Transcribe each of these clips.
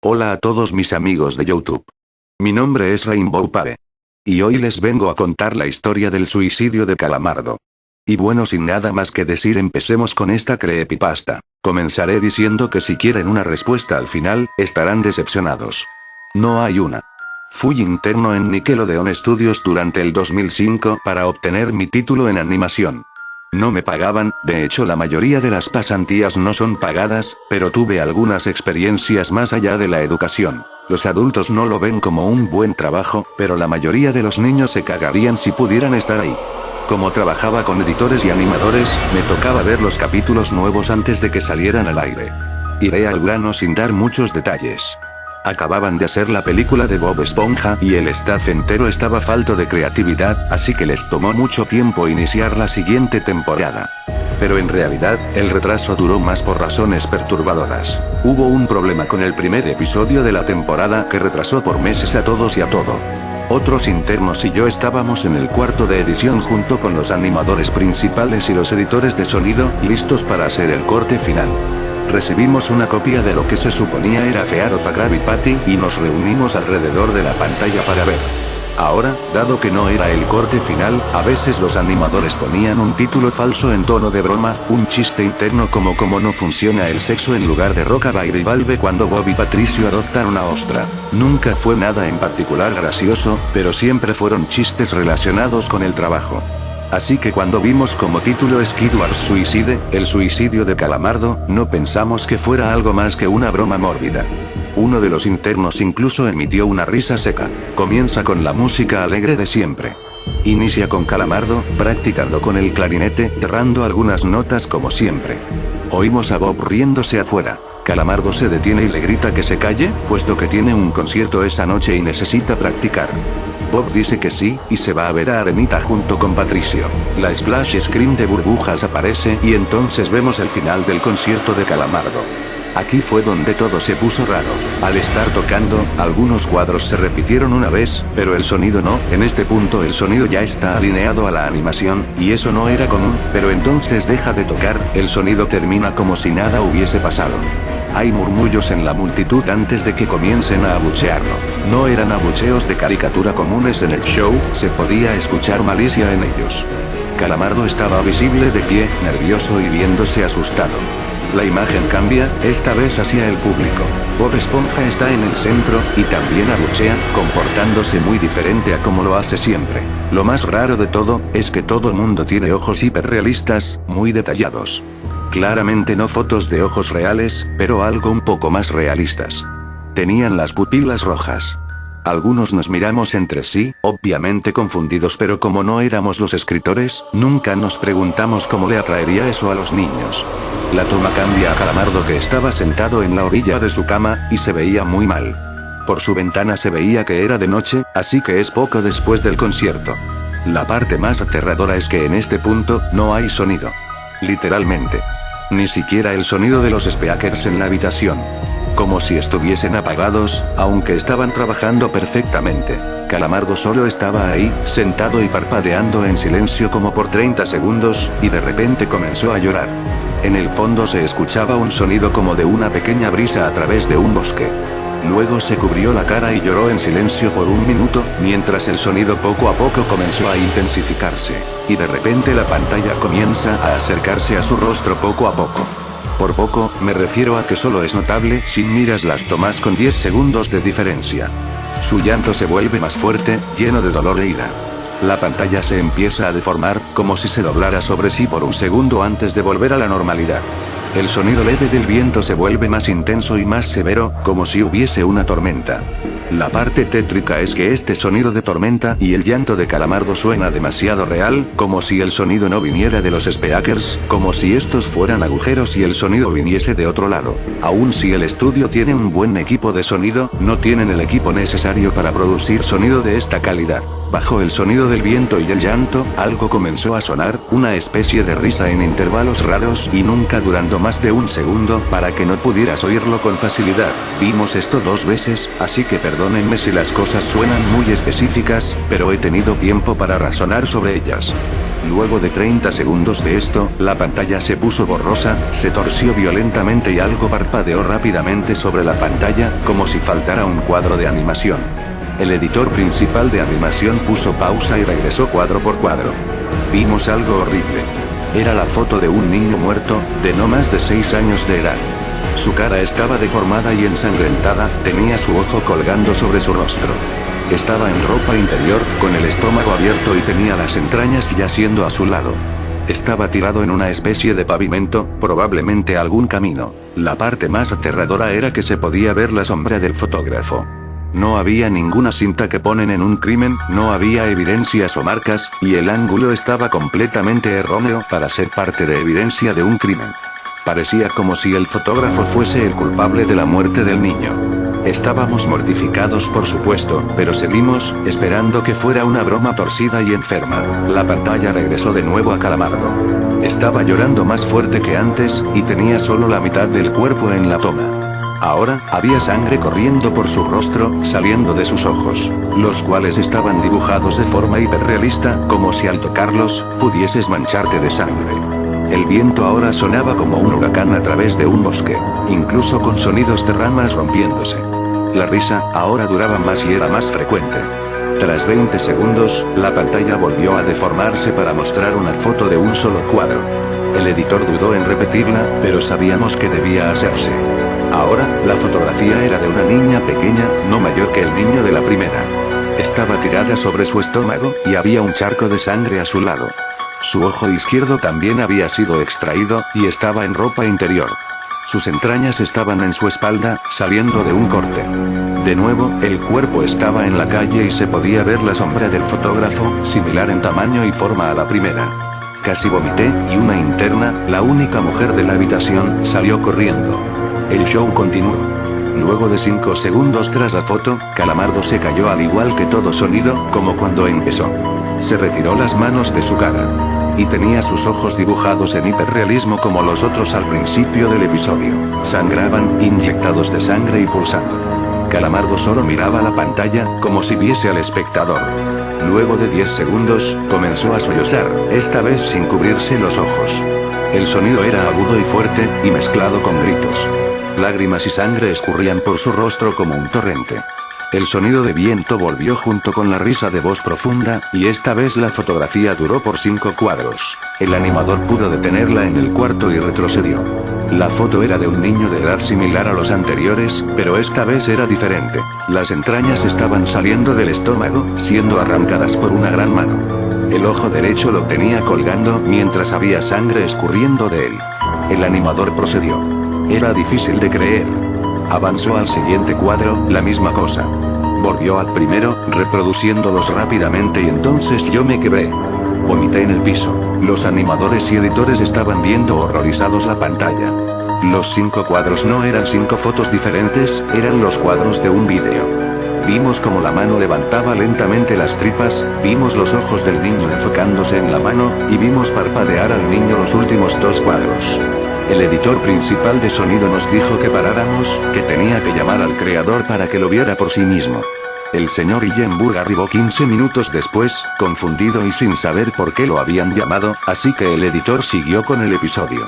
Hola a todos mis amigos de YouTube. Mi nombre es Rainbow Pare. Y hoy les vengo a contar la historia del suicidio de Calamardo. Y bueno, sin nada más que decir, empecemos con esta creepypasta. Comenzaré diciendo que si quieren una respuesta al final, estarán decepcionados. No hay una. Fui interno en Nickelodeon Studios durante el 2005 para obtener mi título en animación. No me pagaban, de hecho la mayoría de las pasantías no son pagadas, pero tuve algunas experiencias más allá de la educación. Los adultos no lo ven como un buen trabajo, pero la mayoría de los niños se cagarían si pudieran estar ahí. Como trabajaba con editores y animadores, me tocaba ver los capítulos nuevos antes de que salieran al aire. Iré al grano sin dar muchos detalles. Acababan de hacer la película de Bob Esponja y el staff entero estaba falto de creatividad, así que les tomó mucho tiempo iniciar la siguiente temporada. Pero en realidad, el retraso duró más por razones perturbadoras. Hubo un problema con el primer episodio de la temporada que retrasó por meses a todos y a todo. Otros internos y yo estábamos en el cuarto de edición junto con los animadores principales y los editores de sonido, listos para hacer el corte final. Recibimos una copia de lo que se suponía era Fear of a Krabby Patty y nos reunimos alrededor de la pantalla para ver. Ahora, dado que no era el corte final, a veces los animadores ponían un título falso en tono de broma, un chiste interno como cómo no funciona el sexo en lugar de Rockabye Valve cuando Bob y Patricio adoptan una ostra. Nunca fue nada en particular gracioso, pero siempre fueron chistes relacionados con el trabajo. Así que cuando vimos como título Skidward Suicide, el suicidio de Calamardo, no pensamos que fuera algo más que una broma mórbida. Uno de los internos incluso emitió una risa seca. Comienza con la música alegre de siempre. Inicia con Calamardo, practicando con el clarinete, errando algunas notas como siempre. Oímos a Bob riéndose afuera. Calamardo se detiene y le grita que se calle, puesto que tiene un concierto esa noche y necesita practicar. Bob dice que sí, y se va a ver a Arenita junto con Patricio. La splash screen de burbujas aparece y entonces vemos el final del concierto de Calamardo. Aquí fue donde todo se puso raro. Al estar tocando, algunos cuadros se repitieron una vez, pero el sonido no. En este punto el sonido ya está alineado a la animación, y eso no era común, pero entonces deja de tocar, el sonido termina como si nada hubiese pasado. Hay murmullos en la multitud antes de que comiencen a abuchearlo. No eran abucheos de caricatura comunes en el show, se podía escuchar malicia en ellos. Calamardo estaba visible de pie, nervioso y viéndose asustado. La imagen cambia, esta vez hacia el público. Bob Esponja está en el centro, y también abuchea, comportándose muy diferente a como lo hace siempre. Lo más raro de todo, es que todo el mundo tiene ojos hiperrealistas, muy detallados. Claramente no fotos de ojos reales, pero algo un poco más realistas. Tenían las pupilas rojas. Algunos nos miramos entre sí, obviamente confundidos, pero como no éramos los escritores, nunca nos preguntamos cómo le atraería eso a los niños. La toma cambia a Calamardo, que estaba sentado en la orilla de su cama, y se veía muy mal. Por su ventana se veía que era de noche, así que es poco después del concierto. La parte más aterradora es que en este punto, no hay sonido. Literalmente. Ni siquiera el sonido de los speakers en la habitación. Como si estuviesen apagados, aunque estaban trabajando perfectamente. Calamardo solo estaba ahí, sentado y parpadeando en silencio como por 30 segundos, y de repente comenzó a llorar. En el fondo se escuchaba un sonido como de una pequeña brisa a través de un bosque. Luego se cubrió la cara y lloró en silencio por un minuto, mientras el sonido poco a poco comenzó a intensificarse. Y de repente la pantalla comienza a acercarse a su rostro poco a poco. Por poco, me refiero a que solo es notable si miras las tomas con 10 segundos de diferencia. Su llanto se vuelve más fuerte, lleno de dolor e ira. La pantalla se empieza a deformar, como si se doblara sobre sí por un segundo antes de volver a la normalidad. El sonido leve del viento se vuelve más intenso y más severo, como si hubiese una tormenta. La parte tétrica es que este sonido de tormenta y el llanto de Calamardo suena demasiado real, como si el sonido no viniera de los speakers, como si estos fueran agujeros y el sonido viniese de otro lado. Aun si el estudio tiene un buen equipo de sonido, no tienen el equipo necesario para producir sonido de esta calidad. Bajo el sonido del viento y el llanto, algo comenzó a sonar, una especie de risa en intervalos raros y nunca durando más de un segundo para que no pudieras oírlo con facilidad. Vimos esto 2 veces, así que perdónenme si las cosas suenan muy específicas, pero he tenido tiempo para razonar sobre ellas. Luego de 30 segundos de esto, la pantalla se puso borrosa, se torció violentamente y algo parpadeó rápidamente sobre la pantalla, como si faltara un cuadro de animación. El editor principal de animación puso pausa y regresó cuadro por cuadro. Vimos algo horrible. Era la foto de un niño muerto, de no más de 6 años de edad. Su cara estaba deformada y ensangrentada, tenía su ojo colgando sobre su rostro. Estaba en ropa interior, con el estómago abierto y tenía las entrañas yaciendo a su lado. Estaba tirado en una especie de pavimento, probablemente algún camino. La parte más aterradora era que se podía ver la sombra del fotógrafo. No había ninguna cinta que ponen en un crimen, no había evidencias o marcas, y el ángulo estaba completamente erróneo para ser parte de evidencia de un crimen. Parecía como si el fotógrafo fuese el culpable de la muerte del niño. Estábamos mortificados por supuesto, pero seguimos, esperando que fuera una broma torcida y enferma. La pantalla regresó de nuevo a Calamardo. Estaba llorando más fuerte que antes, y tenía solo la mitad del cuerpo en la toma. Ahora, había sangre corriendo por su rostro, saliendo de sus ojos, los cuales estaban dibujados de forma hiperrealista, como si al tocarlos, pudieses mancharte de sangre. El viento ahora sonaba como un huracán a través de un bosque, incluso con sonidos de ramas rompiéndose. La risa, ahora duraba más y era más frecuente. Tras 20 segundos, la pantalla volvió a deformarse para mostrar una foto de un solo cuadro. El editor dudó en repetirla, pero sabíamos que debía hacerse. Ahora, la fotografía era de una niña pequeña, no mayor que el niño de la primera. Estaba tirada sobre su estómago, y había un charco de sangre a su lado. Su ojo izquierdo también había sido extraído, y estaba en ropa interior. Sus entrañas estaban en su espalda, saliendo de un corte. De nuevo, el cuerpo estaba en la calle y se podía ver la sombra del fotógrafo, similar en tamaño y forma a la primera. Casi vomité, y una interna, la única mujer de la habitación, salió corriendo. El show continuó. Luego de 5 segundos tras la foto, Calamardo se cayó al igual que todo sonido, como cuando empezó. Se retiró las manos de su cara. Y tenía sus ojos dibujados en hiperrealismo como los otros al principio del episodio. Sangraban, inyectados de sangre y pulsando. Calamardo solo miraba la pantalla, como si viese al espectador. Luego de 10 segundos, comenzó a sollozar, esta vez sin cubrirse los ojos. El sonido era agudo y fuerte, y mezclado con gritos. Lágrimas y sangre escurrían por su rostro como un torrente. El sonido de viento volvió junto con la risa de voz profunda, y esta vez la fotografía duró por 5 cuadros. El animador pudo detenerla en el cuarto y retrocedió. La foto era de un niño de edad similar a los anteriores, pero esta vez era diferente. Las entrañas estaban saliendo del estómago, siendo arrancadas por una gran mano. El ojo derecho lo tenía colgando, mientras había sangre escurriendo de él. El animador procedió. Era difícil de creer. Avanzó al siguiente cuadro, la misma cosa. Volvió al primero, reproduciéndolos rápidamente y entonces yo me quebré. Vomité en el piso. Los animadores y editores estaban viendo horrorizados la pantalla. Los 5 cuadros no eran 5 fotos diferentes, eran los cuadros de un vídeo. Vimos como la mano levantaba lentamente las tripas, vimos los ojos del niño enfocándose en la mano, y vimos parpadear al niño los últimos 2 cuadros. El editor principal de sonido nos dijo que paráramos, que tenía que llamar al creador para que lo viera por sí mismo. El señor Illenburg arribó 15 minutos después, confundido y sin saber por qué lo habían llamado, así que el editor siguió con el episodio.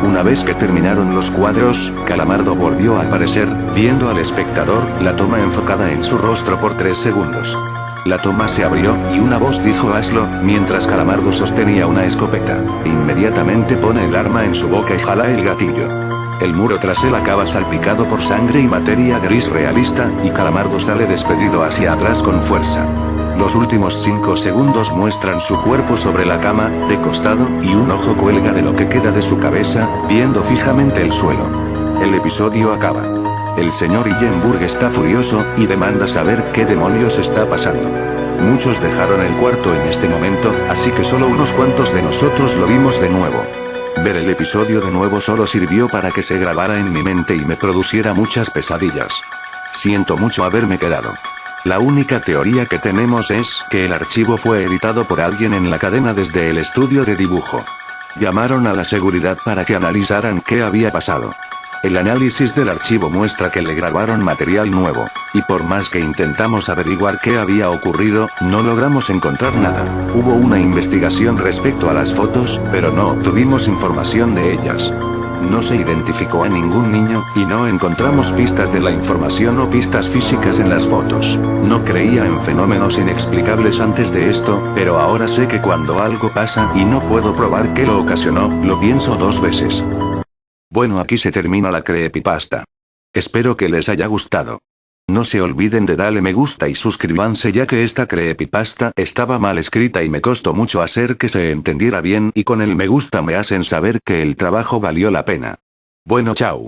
Una vez que terminaron los cuadros, Calamardo volvió a aparecer, viendo al espectador, la toma enfocada en su rostro por 3 segundos. La toma se abrió, y una voz dijo hazlo, mientras Calamardo sostenía una escopeta. Inmediatamente pone el arma en su boca y jala el gatillo. El muro tras él acaba salpicado por sangre y materia gris realista, y Calamardo sale despedido hacia atrás con fuerza. Los últimos 5 segundos muestran su cuerpo sobre la cama, de costado, y un ojo cuelga de lo que queda de su cabeza, viendo fijamente el suelo. El episodio acaba. El señor Illenburg está furioso, y demanda saber qué demonios está pasando. Muchos dejaron el cuarto en este momento, así que solo unos cuantos de nosotros lo vimos de nuevo. Ver el episodio de nuevo solo sirvió para que se grabara en mi mente y me produciera muchas pesadillas. Siento mucho haberme quedado. La única teoría que tenemos es que el archivo fue editado por alguien en la cadena desde el estudio de dibujo. Llamaron a la seguridad para que analizaran qué había pasado. El análisis del archivo muestra que le grabaron material nuevo, y por más que intentamos averiguar qué había ocurrido, no logramos encontrar nada. Hubo una investigación respecto a las fotos, pero no obtuvimos información de ellas. No se identificó a ningún niño, y no encontramos pistas de la información o pistas físicas en las fotos. No creía en fenómenos inexplicables antes de esto, pero ahora sé que cuando algo pasa y no puedo probar qué lo ocasionó, lo pienso 2 veces. Bueno, aquí se termina la creepypasta. Espero que les haya gustado. No se olviden de darle me gusta y suscríbanse, ya que esta creepypasta estaba mal escrita y me costó mucho hacer que se entendiera bien, y con el me gusta me hacen saber que el trabajo valió la pena. Bueno, chao.